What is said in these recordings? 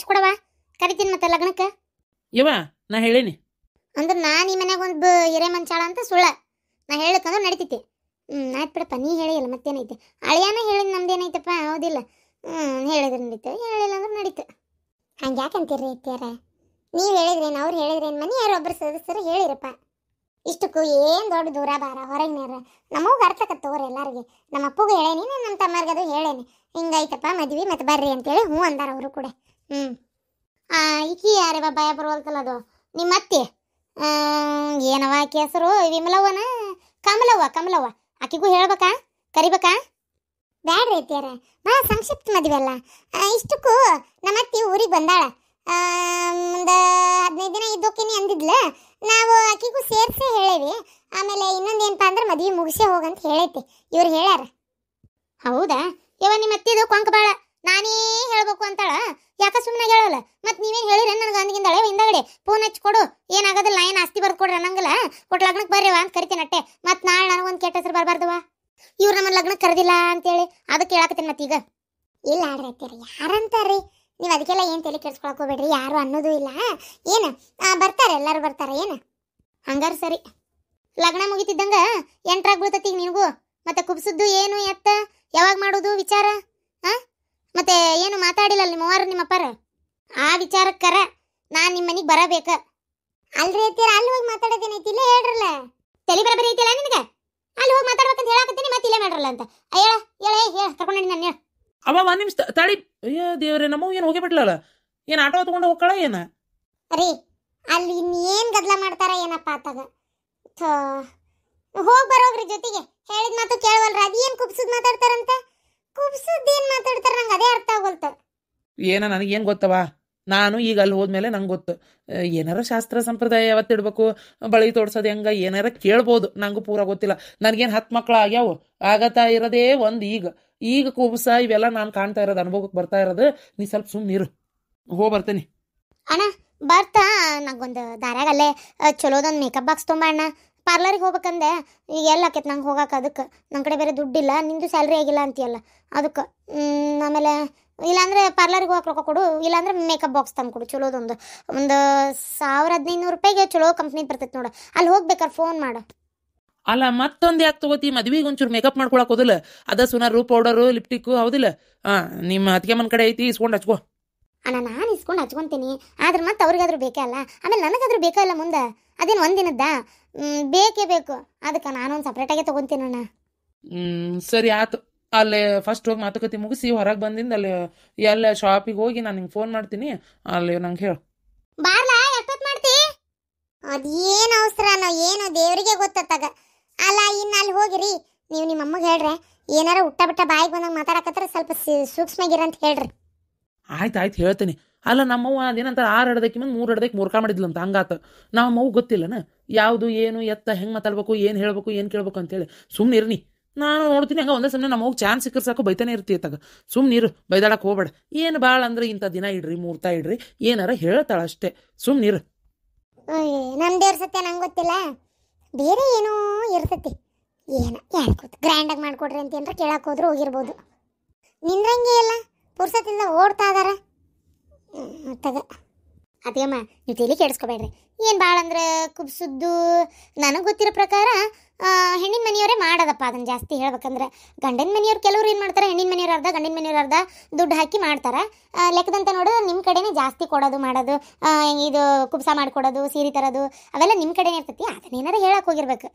ಹಚ್ಕೊಡವ, ಕರಿತೀನಿ ಮತ್ತೆ ಲಗ್ನಕ್ಕೆ. ಯವ್ವ ನಾ ಹೇಳೀನಿ ಅಂದ್ರೆ ನಾನು ಈ ಮನ್ಯಾಗ ಒಂದು ಹಿರೇ ಮಂಚಾಳ ಅಂತ ಸುಳ್ಳ ನಾ ಹೇಳಕ್ಕಂದ್ರೆ ನಡಿತೈತಿ. ಆಯ್ತು ಬಿಡಪ್ಪ, ನೀ ಹೇಳಿಲ್ಲ ಮತ್ತೇನೈತೆ. ಅಳಿಯಾನ ಹೇಳಿದ್ ನಮ್ದೇನೈತಪ್ಪ, ಹೌದಿಲ್ಲ? ಹೇಳಿದ್ರೆ ನಡೀತು, ಹೇಳಿಲ್ಲ ಅಂದ್ರೆ ನಡೀತು. ಹಂಗೆ ಯಾಕಂತೀರಿ ಅತ್ಯಾರ? ನೀವು ಹೇಳಿದ್ರೇನು, ಅವ್ರು ಹೇಳಿದ್ರೇನು, ಮನೆ ಯಾರು ಒಬ್ಬರು ಸದಸ್ಯರು ಹೇಳಿರಪ್ಪ. ಇಷ್ಟಕ್ಕೂ ಏನು ದೊಡ್ಡ ದೂರ ಬಾರ ಹೊರಗಿನಾರ ನಮಗೂ ಅರ್ಥಕತ್ತವ್ರು ಎಲ್ಲರಿಗೆ. ನಮ್ಮ ಅಪ್ಪಗೂ ಹೇಳೇನಿ, ನಮ್ಮ ತಮ್ಮರ್ಗದು ಹೇಳೇನಿ, ಹಿಂಗೈತಪ್ಪ ಮದ್ವಿ ಮತ್ತೆ ಬರ್ರಿ ಅಂತೇಳಿ ಹ್ಞೂ ಅಂದಾರ ಅವರು ಕೂಡ. ಈಕಿ ಯಾರೇ ಭಯ ಬರುವಲ್ತಲ್ಲ ಅದು ನಿಮ್ಮ ಅತ್ತೆ. ಏನವ ಆಕಿ ಹೆಸರು? ವಿಮಲವ್ವನ? ಕಮಲವ್ವ. ಆಕಿಗೂ ಹೇಳ್ಬೇಕಾ, ಕರಿಬೇಕಾ? ಬ್ಯಾಡ್ರಿ ಅತ್ಯಾರ, ಭಾಳ ಸಂಕ್ಷಿಪ್ತ ಮದ್ವೆ ಅಲ್ಲ. ಇಷ್ಟಕ್ಕೂ ನಮ್ಮ ಅತ್ತಿ ಊರಿಗೆ ಬಂದಾಳ. ಒಂದು 15 ದಿನ ಇದ್ದೋಕಿನಿ ಅಂದಿದ್ಲ. ನಾವು ಆಕಿಗೂ ಸೇರಿಸೇ ಹೇಳೇವಿ. ಆಮೇಲೆ ಇನ್ನೊಂದೇನಪ್ಪ ಅಂದ್ರೆ ಮದ್ವೆ ಮುಗಿಸೇ ಹೋಗಂತ ಹೇಳೈತಿ, ಇವ್ರು ಹೇಳ್ಯಾರ. ಹೌದಾ? ಇವ ನಿಮ್ಮ ಅತ್ತಿದು ಕೊಂಕ ಬಾಳ, ನಾನೇ ಹೇಳ್ಬೇಕು ಅಂತಾಳ. ಯಾಕ ಸುಮ್ಮನೆ ಹೇಳಲ್ಲ? ಮತ್ತೆ ನೀವೇನು ಹೇಳಿರ ನನಗೆ ಅಂದಿಗಿಂದಾಳೆ ಹಿಂದಗಡೆ ಫೋನ್ ಹಚ್ಕೊಡು, ಏನಾಗೋದಿಲ್ಲ, ಏನು ಆಸ್ತಿ ಬರ್ದು ಕೊಡ್ರಿ ಅನ್ನಂಗಿಲ್ಲ, ಒಟ್ಟು ಲಗ್ನಕ್ಕೆ ಬರ್ರಿವ ಅಂತ ಕರಿತೀನಿ ಅಟ್ಟೆ. ಮತ್ತು ನಾಳೆ ನನಗೊಂದು ಕೆಟ್ಟ ಹೆಸರು ಬರಬಾರ್ದವ, ಇವ್ರು ನಮ್ಮ ಲಗ್ನಕ್ಕೆ ಕರೆದಿಲ್ಲ ಅಂತೇಳಿ. ಅದಕ್ಕೆ ಹೇಳಕತ್ತೀನಿ ಮತ್ತೀಗ. ಇಲ್ಲ ಆಡ್ರಿ ಅತ್ತೀರಿ, ಯಾರಂತಾರ್ರಿ ನೀವು? ಅದಕ್ಕೆಲ್ಲ ಏನು ತಲೆ ಕೆಡ್ಸ್ಕೊಳಕ್ ಹೋಗ್ಬೇಡ್ರಿ, ಯಾರು ಅನ್ನೋದು ಇಲ್ಲ. ಏನು ಬರ್ತಾರೆ, ಎಲ್ಲರೂ ಬರ್ತಾರೆ. ಏನು ಹಂಗಾರ ಸರಿ. ಲಗ್ನ ಮುಗಿತಿದ್ದಂಗ ಎಂಟ್ರಾಗ ಬೀಳ್ತತಿ ನಿನಗೂ. ಮತ್ತೆ ಕುಬ್ಸದ್ದು ಏನು ಎತ್ತ ಯಾವಾಗ ಮಾಡೋದು ವಿಚಾರ? ಮತ್ತೆ ಏನು ಮಾತಾಡಿಲ್ಲ ನಿಮ್ಮವ್ವಾರ ನಿಮ್ಮಪ್ಪಾರ ಆ ವಿಚಾರಕ್ಕರ ನಾನು ನಿಮ್ಮ ಮನೆಗೆ ಬರಬೇಕ. ಅಲ್ರಿ ಅತ್ತೀರ, ಅಲ್ಲಿ ಹೋಗಿ ಮಾತಾಡೋದೇನೈತಿ? ಇಲ್ಲೇ ಹೇಳ್ರಲ್ಲ. ತಲೆ ಬರಬರಿ ಐತಿಲ್ಲ ನಿನಗೆ? ಅಲ್ಲಿ ಹೋಗಿ ಮಾತಾಡ್ಬೇಕಂತ ಹೇಳಕತ್ತೀನಿ, ಮತ್ತೆ ಇಲ್ಲೇ ಮಾಡ್ರಲ್ಲ ಅಂತ. ಹೇಳ ಕರ್ಕೊಂಡಿ ನಾನು ಹೇಳ. ಅವ ಒಂದ್ ನಿಮಿಷ ತಾಳಿ. ಅಯ್ಯೋ ದೇವ್ರೆ, ನಮ್ಮವ್ ಏನು ಹೋಗಿ ಬಿಡ್ಲಲ್ಲ, ಏನು ಆಟೋ ತಗೊಂಡು ಹೋಗ್ಕಳ ಏನ? ರೀ ಅಲ್ಲಿ ಇನ್ನೇನು ಗದ್ಲ ಮಾಡ್ತಾರ ಏನಪ್ಪ ಆತಾಗ. ಹೋಗಿ ಬರೋಗ್ರಿ ಜೊತೆಗೆ. ಹೇಳಿದ ಮಾತು ಕೇಳವಲ್ರ, ಅದೇನು ಕುಬ್ಸದ್ ಮಾತಾಡ್ತಾರಂತ? ಕುಬ್ಸದ್ ಏನ್ ಮಾತಾಡ್ತಾರ ನಂಗೆ ಅದೇ ಅರ್ಥ ಆಗೋಲ್ತ. ಏನ ನನಗೇನು ಗೊತ್ತವ, ನಾನು ಈಗ ಅಲ್ಲಿ ಹೋದ್ಮೇಲೆ ನಂಗೆ ಗೊತ್ತು. ಏನಾರ ಶಾಸ್ತ್ರ ಸಂಪ್ರದಾಯ ಯಾವತ್ತಿಡ್ಬೇಕು, ಬಳಿ ತೋಡ್ಸೋದು ಹೆಂಗ ಏನಾರ ಕೇಳ್ಬೋದು, ನಂಗೂ ಪೂರ ಗೊತ್ತಿಲ್ಲ. ನನಗೇನು 10 ಮಕ್ಳು ಆಗ್ಯಾವು, ಆಗತ್ತಾ ಇರೋದೇ ಒಂದು. ಈಗ ಕುಬ್ಸ ಇವೆಲ್ಲ ನಾನು ಕಾಣ್ತಾ ಇರೋದು, ಅನುಭವಕ್ಕೆ ಬರ್ತಾ ಇರೋದು. ನೀ ಸ್ವಲ್ಪ ಸುಮ್ಮನಿರು, ಬರ್ತೇನೆ. ಅಣ್ಣ ಬರ್ತಾ ನಂಗೊಂದು ದಾರ್ಯಾಗಲ್ಲೇ ಚಲೋದೊಂದು ಮೇಕಪ್ ಬಾಕ್ಸ್ ತೊಂಬ ಅಣ್ಣ. ಪಾರ್ಲರಿಗೆ ಹೋಗ್ಬೇಕಂದೆ, ಈಗ ಎಲ್ಲ ಆಕೈತೆ ನಂಗೆ ಹೋಗಕ್ಕೆ. ಅದಕ್ಕೆ ನನ್ನ ಕಡೆ ಬೇರೆ ದುಡ್ಡಿಲ್ಲ, ನಿಂದು ಸ್ಯಾಲ್ರಿ ಆಗಿಲ್ಲ ಅಂತೀಯಲ್ಲ ಅದಕ್ಕೆ. ಆಮೇಲೆ ಇಲ್ಲಾಂದ್ರೆ ಪಾರ್ಲರಿಗೆ ಹೋಗಕ್ಕೆ ರೊಕ್ಕ ಕೊಡು, ಇಲ್ಲಾಂದ್ರೆ ಮೇಕಪ್ ಬಾಕ್ಸ್ ತಂದು ಕೊಡು ಚಲೋದೊಂದು. ಒಂದು 1000-1500 ರೂಪಾಯಿಗೆ ಚಲೋ ಕಂಪ್ನಿ ಬರ್ತೈತೆ ನೋಡು, ಅಲ್ಲಿ ಹೋಗ್ಬೇಕಾರೆ ಫೋನ್ ಮಾಡು. ಅಲ್ಲ ಮತ್ತೊಂದು ಯಾಕೆ ತಗೋತಿ? ಮದ್ವಿಗೆ ಒಂಚೂರು ಮೇಕಪ್ ಮಾಡ್ಕೊಳಕ್ ಹೋದಿಲ್ಲ, ಅದ ಸುನಾರು ಪೌಡರು ಲಿಪ್ಟಿಕ್ಕು ಹೌದಿಲ್ಲ? ನಿಮ್ಮ ಅತ್ತಿಗೆ ಮನ ಕಡೆ ಐತಿ, ಇಸ್ಕೊಂಡು ಹಚ್ಕೋ. ಅಣ್ಣ ನಾನು ಇಸ್ಕೊಂಡು ಹಚ್ಕೊತೀನಿ, ಆದ್ರೆ ಮತ್ತೆ ಅವ್ರಿಗಾದ್ರೂ ಬೇಕೇ ಅಲ್ಲ, ಆಮೇಲೆ ನನಗಾದ್ರೂ ಬೇಕೇ ಇಲ್ಲ ಮುಂದೆ. ಅದೇನು ಒಂದಿನದ್ದ ಬೇಕೇ ಬೇಕು, ಅದಕ್ಕೆ ನಾನೊಂದು ಸಪ್ರೇಟಾಗೆ ತೊಗೊತೀನಿ ಅಣ್ಣ. ಸರಿ ಆಯ್ತು. ಅಲ್ಲೇ ಫಸ್ಟ್ ಹೋಗಿ ಮಾತುಕತೆ ಮುಗಿಸಿ ಹೊರಗೆ ಬಂದಿಂದ ಅಲ್ಲಿ ಎಲ್ಲ ಶಾಪಿಗೆ ಹೋಗಿ ನಾನು ನಿಂಗೆ ಫೋನ್ ಮಾಡ್ತೀನಿ, ಅಲ್ಲಿ ನಂಗೆ ಹೇಳು. ಬಾರ್ಲಾ, ಎಷ್ಟೊತ್ತು ಮಾಡ್ತಿ? ಅದೇನು ಅವಸರನೋ ಏನೋ ದೇವರಿಗೆ ಗೊತ್ತಾಗ. ಅಲ್ಲ ಇನ್ನು ಅಲ್ಲಿ ಹೋಗಿರಿ ನೀವು, ನಿಮ್ಮ ಅಮ್ಮಗೆ ಹೇಳ್ರೆ ಏನಾರ ಊಟ ಬಿಟ್ಟ ಬಾಯಿಗೆ ಬಂದಾಗ ಮಾತಾಡಕತ್ರ ಸ್ವಲ್ಪ ಸೂಕ್ಷ್ಮಗಿರಂತ ಹೇಳ್ರಿ. ಆಯ್ತು ಹೇಳ್ತೀನಿ. ಅಲ್ಲ ನಮ್ಮವ್ವ ಅದೇನಂತ 6 ಹಿಡ್ದಕ್ಕೆ ಮುಂದೆ 3 ಹಿಡ್ದಕ್ಕೆ ಮೂರ್ಕ ಮಾಡಿದ್ಲು ಅಂತ, ಹಂಗಾತ. ನಮ್ಮವ್ವ ಗೊತ್ತಿಲ್ಲನ ಯಾವುದು ಏನು ಎತ್ತ ಹೆಂಗೆ ಮಾತಾಡ್ಬೇಕು, ಏನು ಹೇಳ್ಬೇಕು, ಏನು ಕೇಳ್ಬೇಕು ಅಂತೇಳಿ. ಸುಮ್ಮನೆ ಇರ್ನಿ, ನಾನು ನೋಡ್ತೀನಿ. ಹಂಗೆ ಒಂದೇ ಸಮಯ ನಮ್ಮವ್ಗೆ ಚಾನ್ಸ್ ಸಿಕ್ಕರೆ ಸಾಕು ಬೈತಾನೆ ಇರ್ತೀಯತ್ತಾಗ. ಸುಮ್ಮನಿರು, ಬೈದಾಡಕ್ಕೆ ಹೋಗ್ಬೇಡ. ಏನು ಭಾಳ ಅಂದ್ರೆ ಇಂಥ ದಿನ ಇಡ್ರಿ, ಮುಹೂರ್ತ ಇಡ್ರಿ, ಏನಾರ ಹೇಳ್ತಾಳ ಅಷ್ಟೇ, ಸುಮ್ಮನಿರು. ನಮ್ಮ ದೇವ್ರ ಸತ್ಯ ನಂಗೆ ಗೊತ್ತಿಲ್ಲ, ಬೇರೆ ಏನೋ ಇರ್ತೈತಿ. ಏನೋ ಯಾಕೆ ಗ್ರ್ಯಾಂಡಾಗಿ ಮಾಡಿಕೊಡ್ರಿ ಅಂತ ಏನಾರ ಕೇಳಕ್ಕೆ ಹೋದ್ರೂ ಹೋಗಿರ್ಬೋದು. ನಿಂದ್ರಂಗೆ ಎಲ್ಲ ಪುರ್ಸತ್ತಿಂದ ಓಡ್ತಾ ಇದಾರ ತಗ. ಅದೇಮ್ಮ ನೀವು ತಲೆ ಕೆಡಿಸ್ಕೋಬೇಡ್ರಿ. ಏನು ಭಾಳ ಅಂದ್ರೆ ಕುಬ್ಸುದ್ದು ನನಗೆ ಗೊತ್ತಿರೋ ಪ್ರಕಾರ ಹೆಣ್ಣಿನ ಮನೆಯವರೇ ಮಾಡೋದಪ್ಪ. ಅದನ್ನು ಜಾಸ್ತಿ ಹೇಳ್ಬೇಕಂದ್ರೆ ಗಂಡಿನ ಮನೆಯವ್ರು ಕೆಲವ್ರು ಏನು ಮಾಡ್ತಾರೆ, ಹೆಣ್ಣಿನ ಮನೆಯವ್ರು ಅರ್ಧ ಗಂಡಿನ ಮನೆಯವ್ರು ಅರ್ಧ ದುಡ್ಡು ಹಾಕಿ ಮಾಡ್ತಾರೆ. ಲೆಕ್ಕದಂತೆ ನೋಡೋದು ನಿಮ್ಮ ಕಡೆನೇ ಜಾಸ್ತಿ ಕೊಡೋದು ಮಾಡೋದು, ಇದು ಕುಬ್ಸ ಮಾಡಿಕೊಡೋದು, ಸೀರೆ ತರೋದು ಅವೆಲ್ಲ ನಿಮ್ಮ ಕಡೆನೇ ಇರ್ತೈತಿ. ಅದನ್ನೇನಾರ ಹೇಳಕ್ಕೆ ಹೋಗಿರ್ಬೇಕು.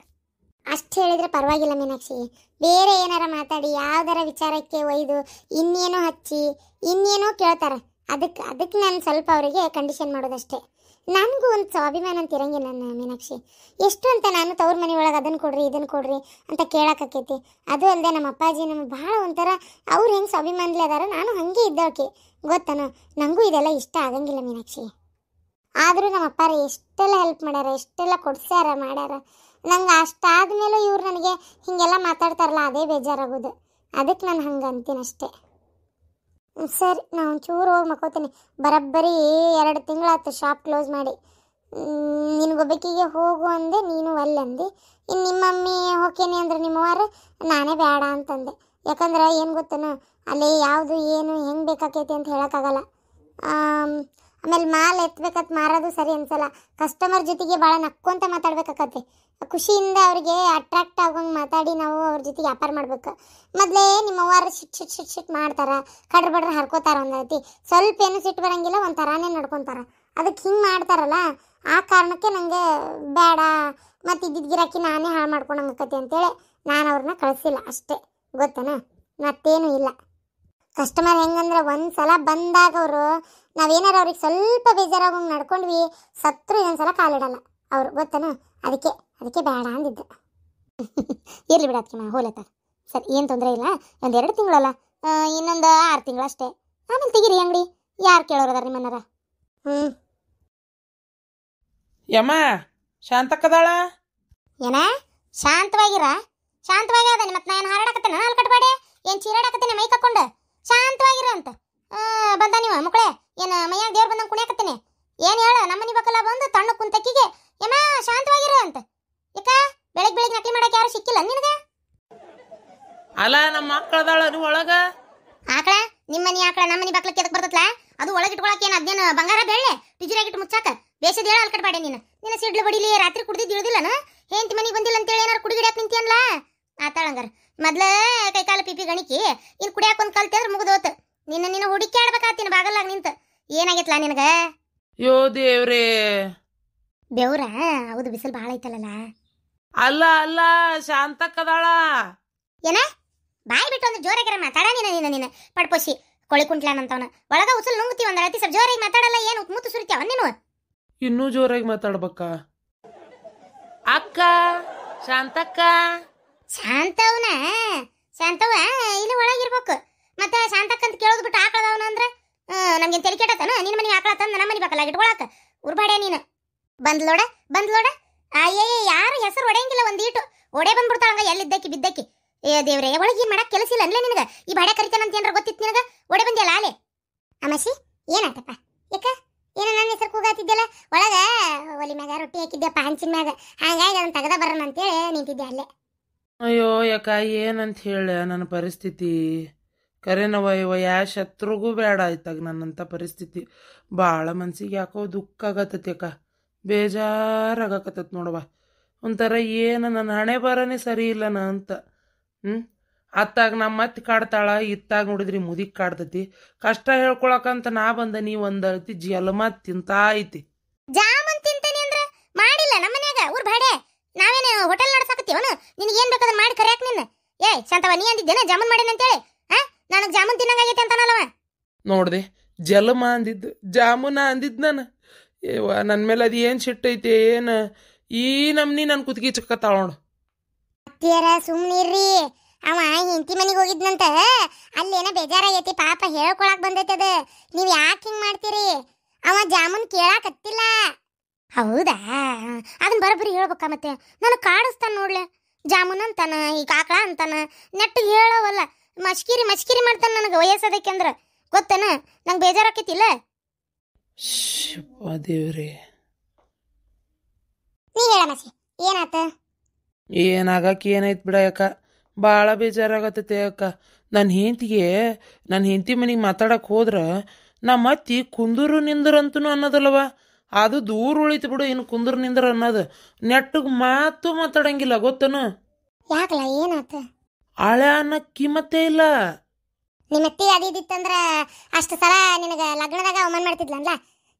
ಅಷ್ಟು ಹೇಳಿದರೆ ಪರವಾಗಿಲ್ಲ ಮೀನಾಕ್ಷಿ. ಬೇರೆ ಏನಾರ ಮಾತಾಡಿ ಯಾವ್ದಾರ ವಿಚಾರಕ್ಕೆ ಒಯ್ದು ಇನ್ನೇನೋ ಹಚ್ಚಿ ಇನ್ನೇನೋ ಕೇಳ್ತಾರೆ. ಅದಕ್ಕೆ ನಾನು ಸ್ವಲ್ಪ ಅವರಿಗೆ ಕಂಡೀಷನ್ ಮಾಡೋದಷ್ಟೇ. ನನಗೂ ಒಂದು ಸ್ವಾಭಿಮಾನ ಅಂತ ಇರಂಗಿಲ್ಲ ನನ್ನ ಮೀನಾಕ್ಷಿ. ಎಷ್ಟು ಅಂತ ನಾನು ತವ್ರ ಮನೆ ಒಳಗೆ ಅದನ್ನು ಕೊಡ್ರಿ ಇದನ್ನು ಕೊಡ್ರಿ ಅಂತ ಕೇಳೋಕ್ಕಾಕೈತಿ. ಅದು ಅಲ್ಲದೆ ನಮ್ಮ ಅಪ್ಪಾಜಿ ನಮ್ಗೆ ಭಾಳ ಒಂಥರ ಅವ್ರು ಹೆಂಗೆ ಸ್ವಾಭಿಮಾನಲಿ ಅದಾರ, ನಾನು ಹಾಗೆ ಇದ್ದೋಕೆ ಗೊತ್ತಾನೋ. ನನಗೂ ಇದೆಲ್ಲ ಇಷ್ಟ ಆಗಂಗಿಲ್ಲ ಮೀನಾಕ್ಷಿ. ಆದರೂ ನಮ್ಮ ಅಪ್ಪಾರ ಎಷ್ಟೆಲ್ಲ ಹೆಲ್ಪ್ ಮಾಡ್ಯಾರ, ಎಷ್ಟೆಲ್ಲ ಕೊಡ್ಸ್ಯಾರ ಮಾಡ್ಯಾರ. ನಂಗೆ ಅಷ್ಟಾದ್ಮೇಲೂ ಇವ್ರು ನನಗೆ ಹೀಗೆಲ್ಲ ಮಾತಾಡ್ತಾರಲ್ಲ, ಅದೇ ಬೇಜಾರಾಗೋದು. ಅದಕ್ಕೆ ನಾನು ಹಂಗೆ ಅಂತೀನಿ ಅಷ್ಟೇ. ಸರಿ, ನಾನು ಒಂಚೂರು ಹೋಗಿ ಮಕ್ಕೋತೀನಿ. ಬರೋಬ್ಬರಿ 2 ತಿಂಗಳಾಯ್ತು ಶಾಪ್ ಕ್ಲೋಸ್ ಮಾಡಿ. ನಿನಗೊಬ್ಬಕಿಗೆ ಹೋಗು ಅಂದೆ, ನೀನು ಅಲ್ಲಂದು. ಇನ್ನು ನಿಮ್ಮ ಮಮ್ಮಿ ಹೋಗ್ತೇನೆ ಅಂದ್ರೆ ನಿಮ್ಮವಾರು ನಾನೇ ಬೇಡ ಅಂತಂದೆ. ಯಾಕಂದ್ರೆ ಏನು ಗೊತ್ತೇನೋ, ಅಲ್ಲಿ ಯಾವುದು ಏನು ಹೆಂಗೆ ಬೇಕಾಕೈತಿ ಅಂತ ಹೇಳೋಕ್ಕಾಗಲ್ಲ. ಆಮೇಲೆ ಮಾಲ್ ಎತ್ಬೇಕತ್ ಮಾರೋದು ಸರಿ ಅನ್ಸಲ್ಲ. ಕಸ್ಟಮರ್ ಜೊತೆಗೆ ಭಾಳ ನಕ್ಕೊಂತ ಮಾತಾಡ್ಬೇಕಾಕತಿ. ಖುಷಿಯಿಂದ ಅವ್ರಿಗೆ ಅಟ್ರಾಕ್ಟ್ ಆಗೋಂಗೆ ಮಾತಾಡಿ ನಾವು ಅವ್ರ ಜೊತೆಗೆ ವ್ಯಾಪಾರ ಮಾಡ್ಬೇಕು. ಮೊದಲೇ ನಿಮ್ಮ ಅವ್ವಾರು ಶಿಟ್ ಮಾಡ್ತಾರೆ, ಕಡ್ರ ಬಡ್ರ ಹರ್ಕೋತಾರ ಒಂದೈತಿ. ಸ್ವಲ್ಪ ಏನು ಸಿಟ್ಟು ಬರಂಗಿಲ್ಲ, ಒಂದು ಥರಾನೇ ನಡ್ಕೊತಾರ. ಅದಕ್ಕೆ ಹಿಂಗೆ ಮಾಡ್ತಾರಲ್ಲ, ಆ ಕಾರಣಕ್ಕೆ ನನಗೆ ಬೇಡ, ಮತ್ತು ಇದ್ದಿದ್ದು ಗಿರಾಕಿ ನಾನೇ ಹಾಳು ಮಾಡ್ಕೊಂಡಂಗಕತಿ ಅಂತೇಳಿ ನಾನು ಅವ್ರನ್ನ ಕಳಿಸಿಲ್ಲ ಅಷ್ಟೇ. ಗೊತ್ತೇನ? ಮತ್ತೇನು ಇಲ್ಲ. ಕಸ್ಟಮರ್ ಹೆಂಗಂದ್ರೆ ಒಂದು ಸಲ ಬಂದಾಗ ಅವರು ನಾವೇನಾರು ಅವ್ರಿಗೆ ಸ್ವಲ್ಪ ಬೇಜಾರಾಗೋಂಗೆ ನಡ್ಕೊಂಡ್ವಿ, ಸತ್ರು ಇನ್ನೊಂದ್ಸಲ ಕಾಲಿಡಲ್ಲ ಅವರು. ಗೊತ್ತೇನ? ಅದಕ್ಕೆ ಬೇಡ ಅಂದಿದ್ದೆ. ಇರ್ಲಿ ಬಿಡ ಅದಕ್ಕೆ ಹೋಲತ್ತ. ಸರಿ, ಏನು ತೊಂದರೆ ಇಲ್ಲ. 1-2 ತಿಂಗಳಲ್ಲ, ಇನ್ನೊಂದು 6 ತಿಂಗಳು ಅಷ್ಟೇ. ಆಮೇಲೆ ತೆಗೀರಿ ಅಂಗಡಿ. ಯಾರು ಕೇಳೋರು ಅದಾರ ನಿಮ್ಮನ್ನಾರ? ಯಮ್ಮ ಶಾಂತಕ್ಕದಾಳ? ಏನ ಶಾಂತವಾಗಿರ? ಶಾಂತವಾಗಿ ಅದ. ಮತ್ತೆ ನಾನು ಹಾರಾಡಕತ್ತೇನೆ ಅಲ್ಲಿ ಕಟ್ಬೇಡಿ. ಏನು ಚೀರಾಡಕತ್ತೇನೆ ಮೈ ಕಕ್ಕೊಂಡು? ಶಾಂತವಾಗಿರ ಅಂತ ಬಂದ ನೀವು ಮಕ್ಕಳೇ. ಏನು ಮೈಯಾಗ ದೇವ್ರು ಬಂದಂಗೆ ಕುಣಿಯಾಕತ್ತೇನೆ? ಏನು ಹೇಳ? ನಮ್ಮನಿ ಬಕ್ಕಲ್ಲ ಬಂದು ತಣ್ಣ ಕುಂತಕ್ಕಿಗೆ ಯಮ್ಮ ಶಾಂತವಾಗಿರ ಅಂತ. ಯಾಕ ಬೆಳಗ್ಗೆ ನಕಲಿ ಮಾಡಕ್ಕೆ ಯಾರು ಸಿಕ್ಕಿಲ್ಲ ನಿನಗೆ? ಅಲ್ಲ ನಮ್ಮ ಮಕ್ಕಳದಾಳ ನೀವು ಒಳಗ? ಆಕಳ ನಿಮ್ಮನಿ ಆಕಳ ನಮ್ಮನಿ ಬಕ್ಲಕ್ಕೆ ಎದಕ್ಕೆ ಬರ್ತತ್ಲ? ಅದು ಒಳಗಿಟ್ಕೊಳಕ್ಕೆ ಏನು ಅದೇನು ಬಂಗಾರ ಬೆಳ್ಳೆ ಟಿಜುರಾಗಿಟ್ಟು ಮುಚ್ಚಾಕ ಬೇಸದ ಹೇಳ ಅಲ್ಲಿ ಕಟ್ಬೇಡಿ. ನಿನ್ನ ಸಿಡ್ಲು ಬಡಿಲಿ ರಾತ್ರಿ ಕುಡ್ದಿದ್ದು ಇಳಿದಿಲ್ಲನ? ಹೆಂತಿ ಮನೆಗೆ ಬಂದಿಲ್ಲ ಅಂತೇಳಿ ಏನಾರು ಕುಡಿಗಿಡ್ಯಾಕ ನಿಂತಿಯನ್ಲ? ಆತಾಳಂಗಾರ ಮೊದ್ಲ ಕೈಕಾಲ ಪಿಪಿ ಗಣಿಕಿ ಇನ್ನು ಕುಡಿಯಾಕ ಒಂದು ಕಲ್ತೆ ಅಂದ್ರೆ ಮುಗಿದೋತು. ನಿನ್ನ ಹುಡುಕಿ ಆಡ್ಬೇಕಾಗ್ತೀನಿ ಬಾಗಲ್ಲಾಗ ನಿಂತ. ಏನಾಗೈತ್ಲಾ ನಿನಗ? ಯೋ ದೇವ್ರೇ, ಬೆವ್ರ? ಹೌದು, ಬಿಸಿಲು ಭಾಳ ಐತಲ್ಲ. ಅಲ್ಲ ಶಾಂತಕ್ಕದಾಳ. ಏನ ಬಾಯಿ ಬಿಟ್ಟು ಒಂದು ಜೋರಾಗಿರ ಮಾತಾಡ. ನೀನು ಪಡ್ಪೋಸಿ ಕೊಳಿ ಕುಂಟ್ಲಾನಂತವನ ಒಳಗ ಉಸಲ್ ನುಂಗ್ತಿ ಒಂದ್ ರತಿ ಸ್ವಲ್ಪ ಜೋರಾಗಿ ಮಾತಾಡಲ್ಲ. ಏನು ಮುತ್ತು ಸುರಿತ್ಯಾವ ನೀನು? ಇನ್ನೂ ಜೋರಾಗಿ ಮಾತಾಡ್ಬೇಕ? ಅಕ್ಕ ಶಾಂತಕ್ಕ. ಶಾಂತವ್ನ? ಶಾಂತವ ಇಲ್ಲಿ ಒಳಗಿರ್ಬೇಕು. ಮತ್ತೆ ಶಾಂತಕ್ಕ ಅಂತ ಕೇಳೋದು ಬಿಟ್ಟು ಆಕಳದವನ ಅಂದ್ರೆ ನಮ್ಗೇನು ತಲೆ ಕೆಟ್ಟತನ? ನಿನ್ನ ಮನೆಗೆ ಆಕಳ ತಂದು ನಮ್ಮ ಮನೆ ಬೇಕಲ್ಲ ಇಟ್ಕೊಳಕ ಉರ್ಬಾಡ್ಯ ನೀನು. ಬಂದ್ಲೋಡ ಅಯ್ಯೇ, ಯಾರು ಹೆಸರು ಒಡೆಯಂಗಿಲ್ಲ ಒಂದೀಟು. ಒಡೆ ಬಂದ್ಬಿಡ್ತಾಳಂಗ ಎಲ್ಲಿದ್ದಕ್ಕಿ ಬಿದ್ದಕ್ಕಿ. ಏ ದೇವ್ರೆ, ಒಳಗೆ ಏನು ಮಾಡಕ್ಕೆ ಕೆಲಸ ಇಲ್ಲ ಅನ್ಲೇ ನಿನಗ? ಈ ಬಾಡೆ ಕರಿತಾನಂತ ಏನಾರ ಗೊತ್ತಿತ್ತು ನಿನಗ? ಒಡೆ ಬಂದ್ಯಲ್ಲ ಆಲೆ. ಅಮಸಿ ಏನಾತಪ್ಪ? ಯಾಕ ಏನೋ ನನ್ನ ಹೆಸರು ಕೂಗಾತಿದ್ದೆಲ್ಲ ಒಳಗ? ಒಲಿ ಮ್ಯಾಗ ರೊಟ್ಟಿ ಹಾಕಿದ್ದೆಪ್ಪ ಹಂಚಿನ ಮ್ಯಾಗ, ಹಾಗಾಗಿ ಅದನ್ನ ತೆಗದ ಬರೋಣ ಅಂತೇಳಿ ನಿಂತಿದ್ದೆ ಅಲ್ಲೇ. ಅಯ್ಯೋ ಯಾಕ ಏನಂತ ಹೇಳ ನನ್ನ ಪರಿಸ್ಥಿತಿ? ಕರೆನವ ಯಾ ಶತ್ರುಗೂ ಬೇಡ ಆಯ್ತಾಗ ನನ್ನಂಥ ಪರಿಸ್ಥಿತಿ. ಭಾಳ ಮನ್ಸಿಗೆ ಯಾಕೋ ದುಃಖ ಆಗತ್ತೈತಿ ಅಕ್ಕ, ಬೇಜಾರಾಗಕತ್ತೈತಿ ನೋಡವ. ಒಂಥರ ಏನು ನನ್ನ ಹಣೆ ಬರನೇ ಸರಿ ಇಲ್ಲನ ಅಂತ. ಅತ್ತಾಗ ನಮ್ಮ ಅತ್ತಿ ಕಾಡ್ತಾಳ, ಇತ್ತಾಗ ನೋಡಿದ್ರಿ ಮುದಿಕ್ ಕಾಡ್ತೈತಿ. ಕಷ್ಟ ಹೇಳ್ಕೊಳಕಂತ ನಾ ಬಂದ ನೀ ಒಂದಳತಿ ಜಲಮ ತಿಂತಾ ಐತಿ. ಜಾಮೂನ್ ತಿಂತೇನೆ ಅಂದ್ರೆ ಮಾಡಿಲ್ಲ ನಮ್ಮ ಮನ್ಯಾಗ ಊರ್ ಬಾಡೆ. ನಾವೇನು ಹೋಟೆಲ್ ನಡ್ಸಾಕತ್ತೀವನು? ನಿನಗೆ ಏನ್ ಬೇಕಾದ್ರೆ ಮಾಡಿ ಕರ್ಯಾಕ ನಿನ್ನ. ಏಯ್ ಶಾಂತವ, ನೀ ಅಂದಿದ್ದೇನ ಜಾಮೂನ್ ಮಾಡೇನ ಅಂತೇಳಿ? ನನಗೆ ಜಾಮೂನ್ ತಿನ್ನಂಗಾಗೈತೆ ಅಂತಾನಲ್ಲವ. ನೋಡ್ದೆ ಜಲಮ ಅಂದಿದ್ದು ಜಾಮೂನ ಅಂದಿದ್ದು ನಾನು. ಏವ ನನ್ನ ಮೇಲೆ ಅದು ಏನು ಸಿಟ್ಟೈತಿ ಏನು ಈ ನಮ್ನಿ ನನ್ನ ಕುತ್ತಿಗೆ ಚಕ್ಕತ್ತಾಳ ನೋಡು. ಅತ್ತಿಯರ ಸುಮ್ನಿರ್ರಿ. ಅವ ಹೆಂಡತಿ ಮನೆಗೆ ಹೋಗಿದ್ನಂತ, ಅಲ್ಲೇನ ಬೇಜಾರಾಗೈತಿ ಪಾಪ, ಹೇಳ್ಕೊಳಕ್ ಬಂದೈತದ. ನೀವ್ ಯಾಕೆ ಹಿಂಗ್ ಮಾಡ್ತೀರಿ? ಅವ ಜಾಮೂನ್ ಕೇಳಾಕತ್ತಿಲ್ಲ. ಹೌದಾ? ಅದನ್ನ ಬರೋಬ್ಬರಿ ಹೇಳ್ಬೇಕ. ಮತ್ತೆ ನಾನು ಕಾಡಿಸ್ತಾನ ನೋಡ್ಲೆ. ಜಾಮೂನ್ ಅಂತಾನ, ಈಗ ಆಕಳ ಅಂತಾನ, ನೆಟ್ಟಿಗೆ ಹೇಳವಲ್ಲ. ಮಸ್ಕಿರಿ ಮಾಡ್ತಾನ ನನಗೆ ವಯಸ್ಸದಕ್ಕೆ ಅಂದ್ರ. ಗೊತ್ತನ? ನಂಗೆ ಬೇಜಾರಾಕೈತಿಲ್ಲ. ದೇವ್ರಿ, ನೀ ಹೇಳ ಮಸಿ, ಏನಾತ? ಏನಾಗಕ್ಕೆ ಏನೈತ್ ಬಿಡ ಯಾಕ, ಭಾಳ ಬೇಜಾರಾಗತ್ತೈತೆ ಅಕ್ಕ. ನನ್ನ ಹೆಂಡತಿ ಮನೆಗೆ ಮಾತಾಡಕ್ಕೆ ಹೋದ್ರೆ ನಮ್ಮ ಅತ್ತಿ ಕುಂದೂರು ನಿಂದ್ರಂತೂ ಅನ್ನೋದಲ್ಲವ, ಅದು ದೂರ ಉಳಿತು ಬಿಡು. ಇನ್ನು ಕುಂದೂರು ನಿಂದ್ರ ಅನ್ನೋದು ನೆಟ್ಟಿಗೆ ಮಾತು ಮಾತಾಡಂಗಿಲ್ಲ. ಗೊತ್ತನು? ಯಾಕಲ್ಲ, ಏನಾತ? ಹಳೆ ಅನ್ನೋ ಕಿಮ್ಮತ್ತೇ ಇಲ್ಲ. ನಿಮ್ಮತ್ತಿ ಅದಿತ್ತಂದ್ರ ಅಷ್ಟು ಸಲ ನಿನಗ ಲಗ್ನದಾಗ ಅವಮಾನ ಮಾಡ್ತಿದ್ಲಂದ್ಲ.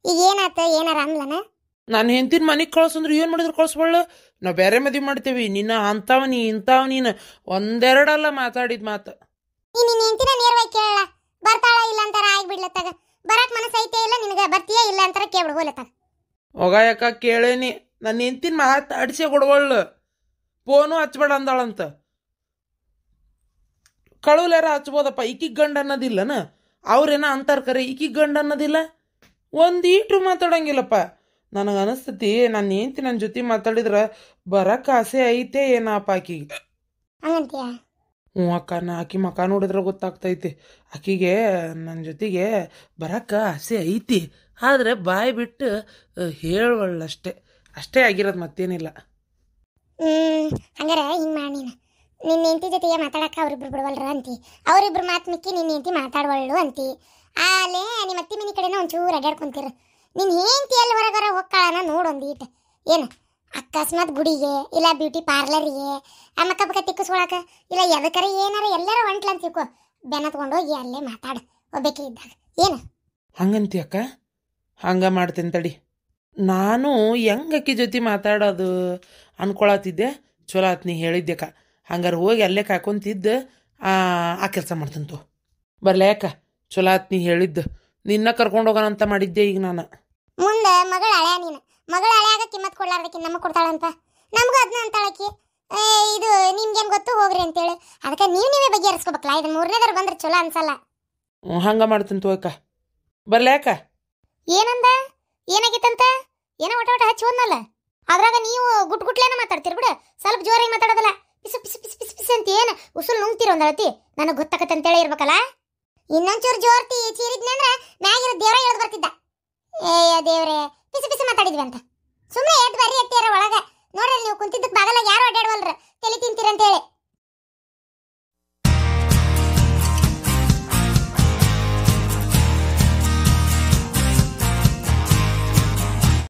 ಈಗ ಏನಾತ? ಏನಾರ ಅಂದ್ಲನ? ನಾನು ಹೆಂಡತಿನ ಮನೆಗೆ ಕಳ್ಸಂದ್ರೆ ಏನು ಮಾಡಿದ್ರು ಕಳ್ಸ್ಬಳ್ಳ. ನಾವು ಬೇರೆ ಮದುವೆ ಮಾಡ್ತೇವಿ. ನಿನ್ನ ಅಂತಾವ ನೀ ಇಂತಾವ ನೀನು ಒಂದೆರಡಲ್ಲ ಮಾತಾಡಿದ ಮಾತು. ನಿನ್ನ ಹೆಂಡತಿನ ನೇರವಾಗಿ ಕೇಳಲ್ಲ, ಬರ್ತಾಳ ಇಲ್ಲ ಅಂತಾರ ಆಗ್ಬಿಡ್ಲತ್ತಾಗ. ಬರಕ್ ಮನಸ್ಸು ಐತೆ ಇಲ್ಲ ನಿನಗ, ಬರ್ತೀಯಾ ಇಲ್ಲ ಅಂತಾರ ಕೇಳ್ಬಿಡು ಹೋಲತ್ತಾಗ. ಹೋಗ ಯಾಕ ಕೇಳೇನಿ, ನನ್ನ ಹೆಂಡತಿನ ಮಾತಾಡಿಸೇ ಕೊಡ್ವಳ್ಳು. ಫೋನು ಹಚ್ಬೇಡ ಅಂದಾಳಂತ. ಕಳುಲಾರ ಹಚ್ಬೋದಪ್ಪ, ಈಕಿಗೆ ಗಂಡ ಅನ್ನೋದಿಲ್ಲನ? ಅವ್ರೇನ ಅಂತಾರ ಕರೆ, ಈಕಿಗೆ ಗಂಡ ಅನ್ನೋದಿಲ್ಲ. ಒಂದೀಟ್ರು ಮಾತಾಡಂಗಿಲ್ಲಪ್ಪ. ನನಗೆ ಅನಿಸ್ತತಿ ನನ್ನ ಹೆಂಡತಿ ನನ್ನ ಜೊತೆ ಮಾತಾಡಿದ್ರೆ ಬರಕ್ಕೆ ಆಸೆ ಐತೆ ಏನಪ್ಪ ಆಕಿಗೆ. ಹ್ಞೂ ಅಕ್ಕ, ಆಕಿ ಮಕ ನೋಡಿದ್ರೆ ಗೊತ್ತಾಗ್ತೈತಿ ಆಕಿಗೆ ನನ್ನ ಜೊತೆಗೆ ಬರಕ್ಕೆ ಆಸೆ ಐತಿ. ಆದರೆ ಬಾಯಿ ಬಿಟ್ಟು ಹೇಳುವಳ್ಳಷ್ಟೇ, ಅಷ್ಟೇ ಆಗಿರೋದು, ಮತ್ತೇನಿಲ್ಲ. ಹಂಗಾರೆ ಹಿಂಗೆ ಮಾಡಿ, ನಿನ್ನ ಹೆಂಡತಿ ಜೊತೆಗೆ ಮಾತಾಡಕ್ಕೆ ಅವ್ರಿಬ್ರು ಬಿಡವಲ್ರ ಅಂತಿ. ಅವರಿಬ್ರು ಮಾತು ಮಿಕ್ಕಿ ನಿನ್ನ ಹೆಂಡತಿ ಮಾತಾಡವಳ್ಳು ಅಂತಿ. ಅಲ್ಲೇ ನಿಮ್ಮ ಅತ್ತಿ ಮನೆ ಕಡೆನ ಒಂಚೂರು ಅಡ್ಡಾಡ್ಕೊಂತೀರ. ನಿನ್ನ ಹೆಂಡತಿ ಎಲ್ಲಿ ಹೊರಗರ ಹೋಗ್ಕಾಳನ ನೋಡೊಂದು ಈಟ. ಏನು ಅಕಸ್ಮಾತ್ ಗುಡಿಗೆ ಇಲ್ಲ ಬ್ಯೂಟಿ ಪಾರ್ಲರಿಗೆ ಆ ಮಕ್ಕ ಪಕ್ಕ ತಿಕ್ಕಿಸ್ಕೊಳಕ ಇಲ್ಲ ಎದಕ್ಕರ ಏನಾರ ಎಲ್ಲಾರ ಹೊಂಟ್ಲ ಅಂತ ತಿಳ್ಕೊ, ಬೆನ್ನ ತಗೊಂಡೋಗಿ ಅಲ್ಲೇ ಮಾತಾಡ ಒಬ್ಬಕ್ಕೆ ಇದ್ದಾಗ. ಏನು ಹಂಗಂತಿ ಅಕ್ಕ? ಹಂಗ ಮಾಡ್ತೇನೆ ತಡಿ. ನಾನು ಹೆಂಗಕ್ಕಿ ಜೊತೆ ಮಾತಾಡೋದು ಅನ್ಕೊಳತ್ತಿದ್ದೆ. ಚಲೋ ಆತ್ ನೀ ಹೇಳಿದ್ದೆಕ್ಕ. ಹಂಗಾರೆ ಹೋಗಿ ಅಲ್ಲೇ ಕಾಯ್ಕೊಂತಿದ್ದ ಆ ಕೆಲಸ ಮಾಡ್ತೀನಿ ತೋ. ಬರ್ಲೇ ಅಕ್ಕ, ಚಲೋ ಆತ್ ನೀ ಹೇಳಿದ್ದು. ನಿನ್ನ ಕರ್ಕೊಂಡು ಹೋಗೋಣ ಅಂತ ಮಾಡಿದ್ದೆ ಈಗ ನಾನು. ಮುಂದೆ ಮಗಳ ಹಳೆಯ ನೀನು, ಮಗಳ ಹಳೆಯಾಗ ಕಿಮ್ಮತ್ ಕೊಡ್ಲಾರ್ದಕ್ಕೆ ನಮಗೆ ಕೊಡ್ತಾಳಂತ, ನಮಗೂ ಅದನ್ನ ಅಂತಾಳಕಿ. ಇದು ನಿಮ್ಗೇನು ಗೊತ್ತು ಹೋಗ್ರಿ ಅಂತೇಳಿ. ಅದಕ್ಕೆ ನೀವೇ ಬಗೆಹರಿಸ್ಕೋಬೇಕಲ್ಲ. ಇದು ಮೂರನೇದಾರು ಬಂದ್ರೆ ಚಲೋ ಅನ್ಸಲ್ಲ. ಹಂಗ ಮಾಡ್ತೀನಿ ತೋ ಅಕ್ಕ. ಬರ್ಲೇ ಅಕ್ಕ? ಏನಂದ? ಏನಾಗಿತ್ತಂತ? ಏನೋ ಒಟ ಒಟ ಹಚ್ಚಿ ಹೋದ್ನಲ್ಲ. ಅದ್ರಾಗ ನೀವು ಗುಟ್ಲೇನ ಮಾತಾಡ್ತೀರಿ ಬಿಡು. ಸ್ವಲ್ಪ ಜೋರಾಗಿ ಮಾತಾಡೋದಲ್ಲ. ಪಿಸು ಪಿಸು ಪಿಸು ಪಿಸು ಪಿಸು ಅಂತ ಏನು ಉಸುಲ್ ನುಂಗ್ತೀರ ಒಂದು ಅಳತಿ. ನನಗೆ ಗೊತ್ತಾಗತ್ತೆ ಅಂತೇಳಿ ಇರ್ಬೇಕಲ್ಲ. ಇನ್ನೊಂಚೂರು ಜೋರ್ತಿ ಚೀರಿದ್ನಿ ಅಂದ್ರೆ ಮ್ಯಾಗಿರೋ ದೇವ್ರ ಹೇಳ್ದು ಬರ್ತಿದ್ದ. ಏ ದೇವ್ರೆ ಪಿಸು ಪಿಸು ಮಾತಾಡಿದ್ವಿ ಅಂತ ಸುಮ್ಮನೆ ಎದ್ದು ಬರ್ರಿ ಎತ್ತಿಯಾರ ಒಳಗೆ.